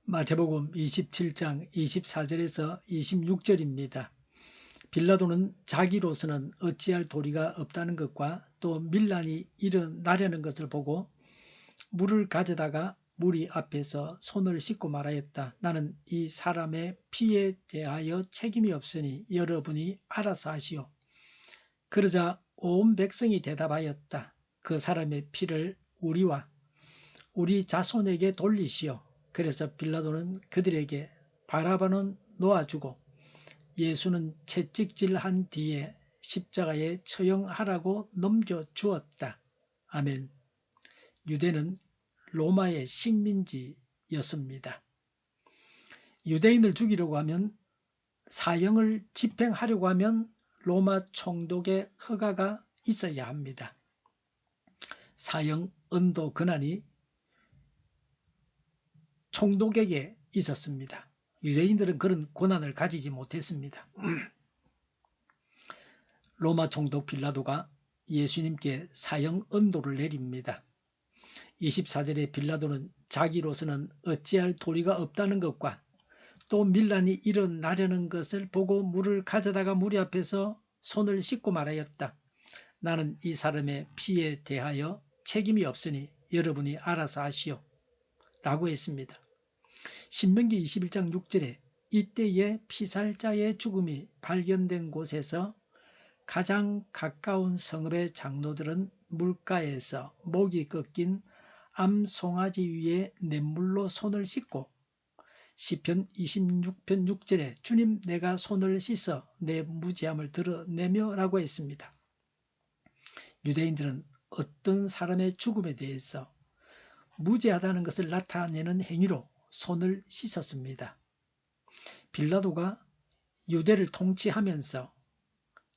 마태복음 27장 24절에서 26절입니다. 빌라도는 자기로서는 어찌할 도리가 없다는 것과 또 밀란이 일어나려는 것을 보고 물을 가져다가 무리 앞에서 손을 씻고 말하였다. 나는 이 사람의 피에 대하여 책임이 없으니 여러분이 알아서 하시오. 그러자 온 백성이 대답하였다. 그 사람의 피를 우리와 우리 자손에게 돌리시오. 그래서 빌라도는 그들에게 바라바는 놓아주고 예수는 채찍질한 뒤에 십자가에 처형하라고 넘겨주었다. 아멘. 유대는 로마의 식민지였습니다. 유대인을 죽이려고 하면, 사형을 집행하려고 하면 로마 총독의 허가가 있어야 합니다. 사형 언도 권한이 총독에게 있었습니다. 유대인들은 그런 권한을 가지지 못했습니다. 로마 총독 빌라도가 예수님께 사형 언도를 내립니다. 24절에 빌라도는 자기로서는 어찌할 도리가 없다는 것과 또 밀란이 일어나려는 것을 보고 물을 가져다가 무리 앞에서 손을 씻고 말하였다. 나는 이 사람의 피에 대하여 책임이 없으니 여러분이 알아서 하시오. 라고 했습니다. 신명기 21장 6절에 이때에 피살자의 죽음이 발견된 곳에서 가장 가까운 성읍의 장로들은 물가에서 목이 꺾인 암송아지 위에 냇물로 손을 씻고 시편 26편 6절에 주님 내가 손을 씻어 내 무죄함을 드러내며 라고 했습니다. 유대인들은 어떤 사람의 죽음에 대해서 무죄하다는 것을 나타내는 행위로 손을 씻었습니다. 빌라도가 유대를 통치하면서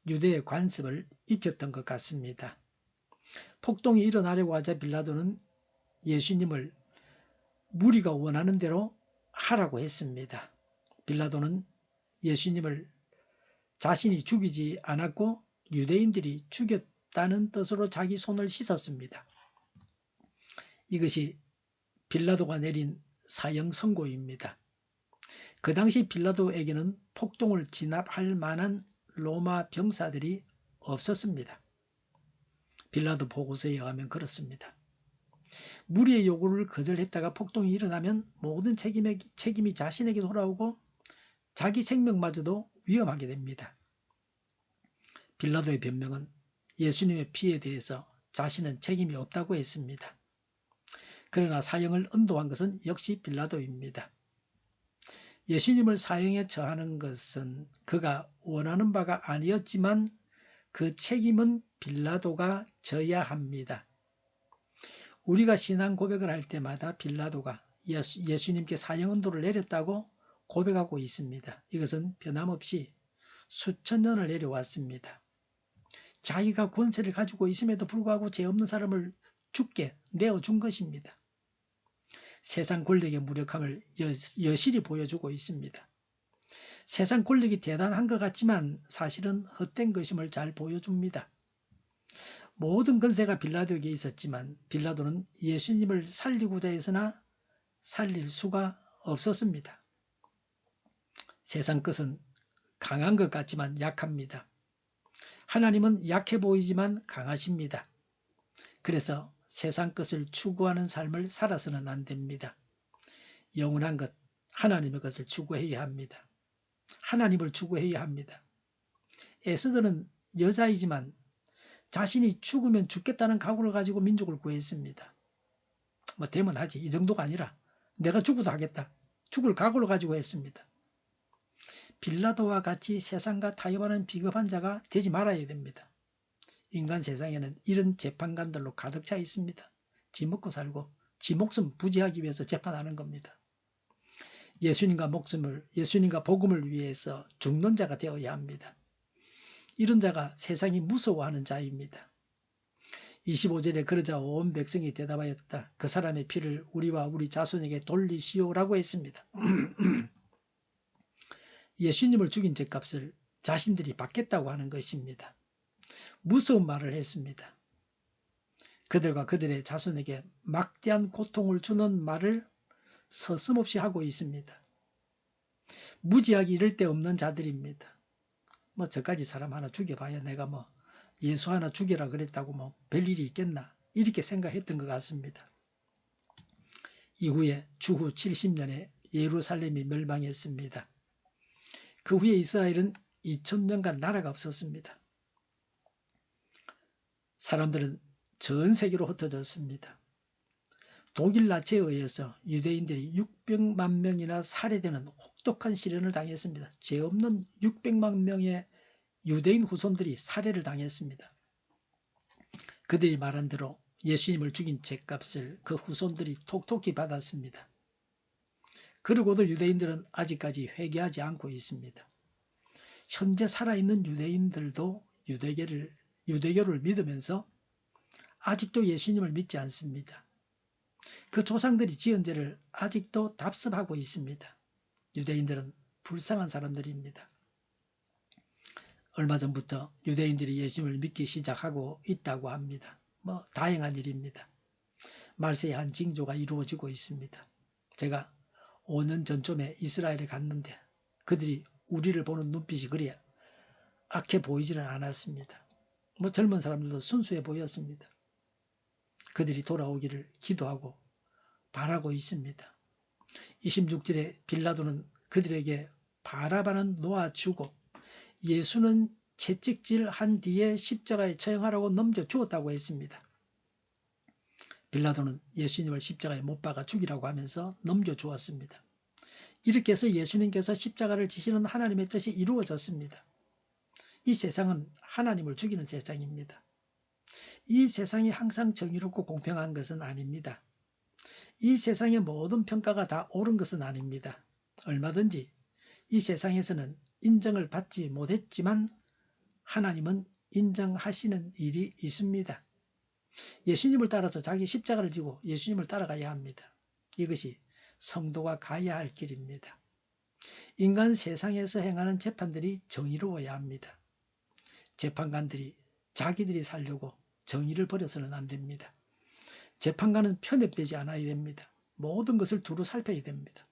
유대의 관습을 익혔던 것 같습니다. 폭동이 일어나려고 하자 빌라도는 예수님을 무리가 원하는 대로 하라고 했습니다. 빌라도는 예수님을 자신이 죽이지 않았고 유대인들이 죽였다는 뜻으로 자기 손을 씻었습니다. 이것이 빌라도가 내린 사형 선고입니다. 그 당시 빌라도에게는 폭동을 진압할 만한 로마 병사들이 없었습니다. 빌라도 보고서에 의하면 그렇습니다. 무리의 요구를 거절했다가 폭동이 일어나면 모든 책임이 자신에게 돌아오고 자기 생명마저도 위험하게 됩니다. 빌라도의 변명은 예수님의 피에 대해서 자신은 책임이 없다고 했습니다. 그러나 사형을 언도한 것은 역시 빌라도입니다. 예수님을 사형에 처하는 것은 그가 원하는 바가 아니었지만 그 책임은 빌라도가 져야 합니다. 우리가 신앙 고백을 할 때마다 빌라도가 예수님께 사형 언도를 내렸다고 고백하고 있습니다. 이것은 변함없이 수천 년을 내려왔습니다. 자기가 권세를 가지고 있음에도 불구하고 죄 없는 사람을 죽게 내어준 것입니다. 세상 권력의 무력함을 여실히 보여주고 있습니다. 세상 권력이 대단한 것 같지만 사실은 헛된 것임을 잘 보여줍니다. 모든 권세가 빌라도에게 있었지만 빌라도는 예수님을 살리고자 해서나 살릴 수가 없었습니다. 세상 것은 강한 것 같지만 약합니다. 하나님은 약해 보이지만 강하십니다. 그래서 세상 것을 추구하는 삶을 살아서는 안 됩니다. 영원한 것, 하나님의 것을 추구해야 합니다. 하나님을 추구해야 합니다. 에스더는 여자이지만 자신이 죽으면 죽겠다는 각오를 가지고 민족을 구했습니다. 되면 하지, 이 정도가 아니라 내가 죽어도 하겠다, 죽을 각오를 가지고 했습니다. 빌라도와 같이 세상과 타협하는 비겁한 자가 되지 말아야 됩니다. 인간 세상에는 이런 재판관들로 가득 차 있습니다. 지 먹고 살고 지 목숨 부지하기 위해서 재판하는 겁니다. 예수님과 복음을 위해서 죽는 자가 되어야 합니다. 이런 자가 세상이 무서워하는 자입니다. 25절에 그러자 온 백성이 대답하였다. 그 사람의 피를 우리와 우리 자손에게 돌리시오라고 했습니다. 예수님을 죽인 죄값을 자신들이 받겠다고 하는 것입니다. 무서운 말을 했습니다. 그들과 그들의 자손에게 막대한 고통을 주는 말을 서슴없이 하고 있습니다. 무지하게 이를 데 없는 자들입니다. 뭐 저까지 사람 하나 죽여봐야 내가 뭐 예수 하나 죽여라 그랬다고 뭐 별일이 있겠나 이렇게 생각했던 것 같습니다. 이후에 주후 70년에 예루살렘이 멸망했습니다. 그 후에 이스라엘은 2000년간 나라가 없었습니다. 사람들은 전 세계로 흩어졌습니다. 독일 나치에 의해서 유대인들이 600만 명이나 살해되는 혹독한 시련을 당했습니다. 죄 없는 600만 명의 유대인 후손들이 살해를 당했습니다. 그들이 말한 대로 예수님을 죽인 죄값을 그 후손들이 톡톡히 받았습니다. 그러고도 유대인들은 아직까지 회개하지 않고 있습니다. 현재 살아있는 유대인들도 유대교를 믿으면서 아직도 예수님을 믿지 않습니다. 그 조상들이 지은 죄를 아직도 답습하고 있습니다. 유대인들은 불쌍한 사람들입니다. 얼마 전부터 유대인들이 예수님을 믿기 시작하고 있다고 합니다. 뭐 다행한 일입니다. 말세의 한 징조가 이루어지고 있습니다. 제가 5년 전쯤에 이스라엘에 갔는데 그들이 우리를 보는 눈빛이 그리 악해 보이지는 않았습니다. 뭐 젊은 사람들도 순수해 보였습니다. 그들이 돌아오기를 기도하고 바라고 있습니다. 26절에 빌라도는 그들에게 바라바는 놓아주고 예수는 채찍질한 뒤에 십자가에 처형하라고 넘겨주었다고 했습니다. 빌라도는 예수님을 십자가에 못 박아 죽이라고 하면서 넘겨주었습니다. 이렇게 해서 예수님께서 십자가를 지시는 하나님의 뜻이 이루어졌습니다. 이 세상은 하나님을 죽이는 세상입니다. 이 세상이 항상 정의롭고 공평한 것은 아닙니다. 이 세상의 모든 평가가 다 옳은 것은 아닙니다. 얼마든지 이 세상에서는 인정을 받지 못했지만 하나님은 인정하시는 일이 있습니다. 예수님을 따라서 자기 십자가를 지고 예수님을 따라가야 합니다. 이것이 성도가 가야 할 길입니다. 인간 세상에서 행하는 재판들이 정의로워야 합니다. 재판관들이 자기들이 살려고 정의를 버려서는 안 됩니다. 재판관은 편협되지 않아야 됩니다. 모든 것을 두루 살펴야 됩니다.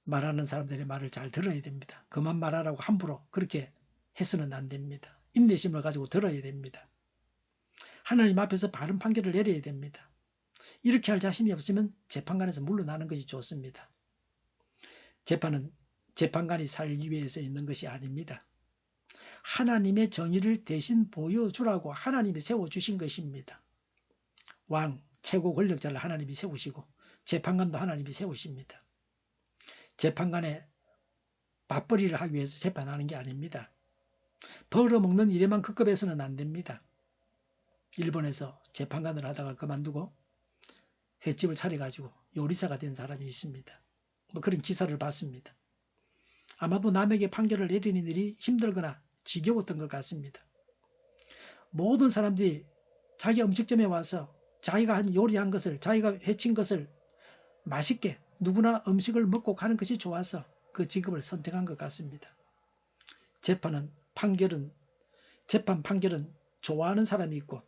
말하는 사람들의 말을 잘 들어야 됩니다. 그만 말하라고 함부로 그렇게 해서는 안 됩니다. 인내심을 가지고 들어야 됩니다. 하나님 앞에서 바른 판결을 내려야 됩니다. 이렇게 할 자신이 없으면 재판관에서 물러나는 것이 좋습니다. 재판은 재판관이 살기 위해서 있는 것이 아닙니다. 하나님의 정의를 대신 보여주라고 하나님이 세워주신 것입니다. 왕, 최고 권력자를 하나님이 세우시고 재판관도 하나님이 세우십니다. 재판관의 맞벌이를 하기 위해서 재판하는 게 아닙니다. 벌어먹는 일에만 급급해서는 안 됩니다. 일본에서 재판관을 하다가 그만두고 횟집을 차려가지고 요리사가 된 사람이 있습니다. 뭐 그런 기사를 봤습니다. 아마도 남에게 판결을 내리는 일이 힘들거나 지겨웠던 것 같습니다. 모든 사람들이 자기 음식점에 와서 자기가 요리한 것을, 자기가 해친 것을 맛있게 누구나 음식을 먹고 가는 것이 좋아서 그 직업을 선택한 것 같습니다. 재판 판결은 좋아하는 사람이 있고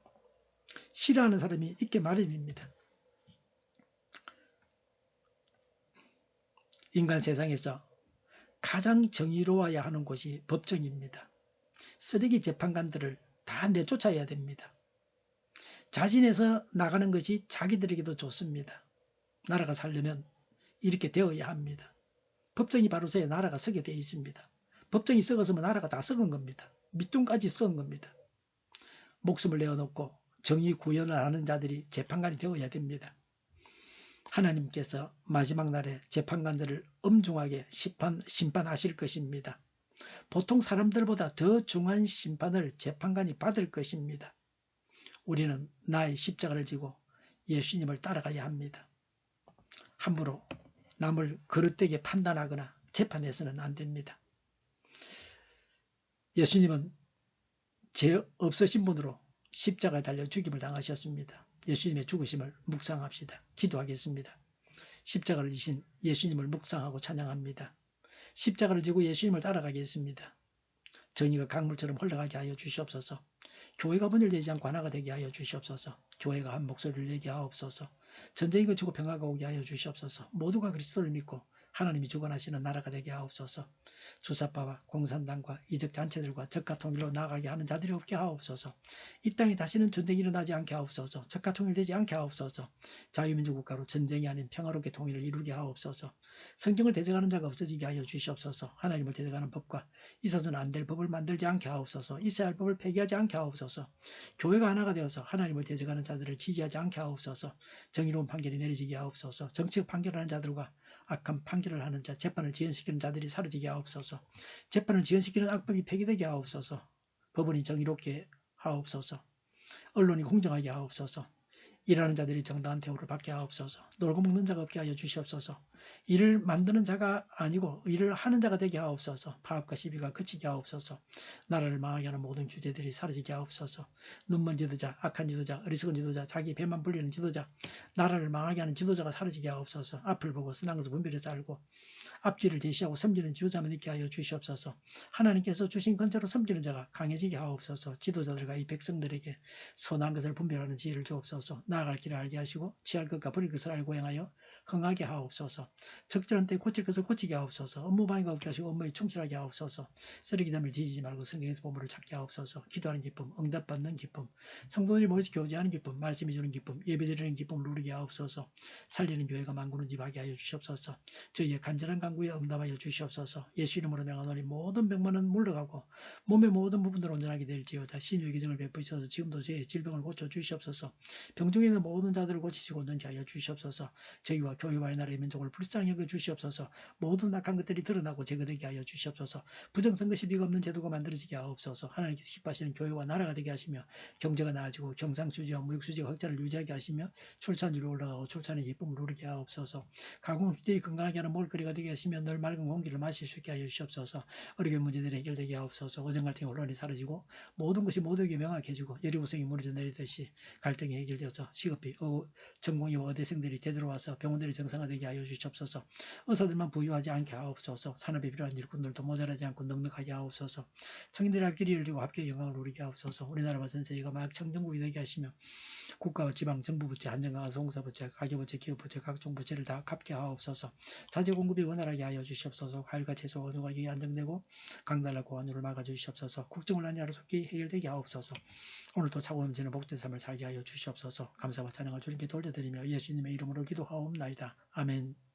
싫어하는 사람이 있게 마련입니다. 인간 세상에서 가장 정의로워야 하는 곳이 법정입니다. 쓰레기 재판관들을 다 내쫓아야 됩니다. 자진해서 나가는 것이 자기들에게도 좋습니다. 나라가 살려면 이렇게 되어야 합니다. 법정이 바로 서야 나라가 서게 되어 있습니다. 법정이 썩었으면 나라가 다 썩은 겁니다. 밑둥까지 썩은 겁니다. 목숨을 내어놓고 정의 구현을 하는 자들이 재판관이 되어야 됩니다. 하나님께서 마지막 날에 재판관들을 엄중하게 심판하실 것입니다. 보통 사람들보다 더 중한 심판을 재판관이 받을 것입니다. 우리는 나의 십자가를 지고 예수님을 따라가야 합니다. 함부로 남을 그릇되게 판단하거나 재판해서는 안 됩니다. 예수님은 죄 없으신 분으로 십자가에 달려 죽임을 당하셨습니다. 예수님의 죽으심을 묵상합시다. 기도하겠습니다. 십자가를 지신 예수님을 묵상하고 찬양합니다. 십자가를 지고 예수님을 따라가겠습니다. 정의가 강물처럼 흘러가게 하여 주시옵소서. 교회가 문을 열지 않고 하나가 되게 하여 주시옵소서. 교회가 한 목소리를 내게 하옵소서. 전쟁이 그치고 평화가 오게 하여 주시옵소서. 모두가 그리스도를 믿고 하나님이 주관하시는 나라가 되게 하옵소서. 주사파와 공산당과 이적단체들과 적가 통일로 나아가게 하는 자들이 없게 하옵소서. 이 땅에 다시는 전쟁이 일어나지 않게 하옵소서. 적가 통일되지 않게 하옵소서. 자유민주 국가로 전쟁이 아닌 평화롭게 통일을 이루게 하옵소서. 성경을 대적하는 자가 없어지게 하여 주시옵소서. 하나님을 대적하는 법과 있어서는 안 될 법을 만들지 않게 하옵소서. 있어야 할 법을 폐기하지 않게 하옵소서. 교회가 하나가 되어서 하나님을 대적하는 자들을 지지하지 않게 하옵소서. 정의로운 판결이 내려지게 하옵소서. 정치적 판결하는 자들과 악한 판결을 하는 자, 재판을 지연시키는 자들이 사라지게 하옵소서. 재판을 지연시키는 악법이 폐기되게 하옵소서. 법원이 정의롭게 하옵소서. 언론이 공정하게 하옵소서. 일하는 자들이 정당한 대우를 받게 하옵소서. 놀고 먹는 자가 없게 하여 주시옵소서. 일을 만드는 자가 아니고 일을 하는 자가 되게 하옵소서. 파업과 시비가 그치게 하옵소서. 나라를 망하게 하는 모든 규제들이 사라지게 하옵소서. 눈먼 지도자, 악한 지도자, 어리석은 지도자, 자기 배만 불리는 지도자, 나라를 망하게 하는 지도자가 사라지게 하옵소서. 앞을 보고 선한 것을 분별해서 알고 앞길을 제시하고 섬기는 지도자만 있게 하여 주시옵소서. 하나님께서 주신 건재로 섬기는 자가 강해지게 하옵소서. 지도자들과 이 백성들에게 선한 것을 분별하는 지혜를 주옵소서. 나아갈 길을 알게 하시고 취할 것과 버릴 것을 알고 행하여 흥하게 하옵소서. 적절한 때 고칠 것을 고치게 하옵소서. 업무 방해가 없게 하시고 업무에 충실하게 하옵소서. 쓰레기담을 뒤지지 말고 성경에서 보물을 찾게 하옵소서. 기도하는 기쁨, 응답받는 기쁨, 성도들이 모여서 교제하는 기쁨, 말씀이 주는 기쁨, 예배드리는 기쁨을 누리게 하옵소서. 살리는 교회가 만구는 집 하게 하여 주시옵소서. 저희의 간절한 간구에 응답하여 주시옵소서. 예수 이름으로 명하노니 모든 병만은 물러가고 몸의 모든 부분으로 온전하게 될지어다. 신유의 기정을 베푸셔서 지금도 저희의 질병을 고쳐 주시옵소서. 병중에 있는 모든 자들을 고치시고 온전케 하여 주시옵소서. 저희와 교회와 나라의 민족을 불쌍히 여겨 주시옵소서. 모든 악한 것들이 드러나고 제거되게 하여 주시옵소서. 부정선거 시비가 없는 제도가 만들어지게 하옵소서. 하나님께서 기뻐하시는 교회와 나라가 되게 하시며 경제가 나아지고 경상수지와 무역수지가 흑자를 유지하게 하시며 출산율이 올라가고 출산의 기쁨을 누리게 하옵소서. 가공주들이 건강하게 하는 먹을거리가 되게 하시며 늘 맑은 공기를 마실 수 있게 하여 주시옵소서. 어려운 문제들이 해결되게 하옵소서. 어정갈등의 혼란이 사라지고 모든 것이 모두에게 명확해지고 여리고성이 무너져 내리듯이 갈등이 해결되어서 시급히 전공의와 의대생들이 되돌아와서 병원들이 정상화되게 하여 주시옵소서. 의사들만 부유하지 않게 하옵소서. 산업에 필요한 일꾼들도 모자라지 않고 넉넉하게 하옵소서. 청인들의 앞길이 열리고 합계의 영광을 누리게 하옵소서. 우리나라와 전 세계가 막 청정국이 되게 하시며 국가와 지방 정부 부채, 안전과 소공사 부채, 가계부채, 기업부채, 각종 부채를 다 갚게 하옵소서. 자재 공급이 원활하게 하여 주시옵소서. 과일과 채소, 원유 가격이 안정되고 강달하고 원유를 막아 주시옵소서. 국정을 안리하로 속히 해결되게 하옵소서. 오늘도 차고 넘치는 복된 삶을 살게 하여 주시옵소서. 감사와 찬양을 주님께 돌려드리며 예수님의 이름으로 기도하옵나이다. 아멘.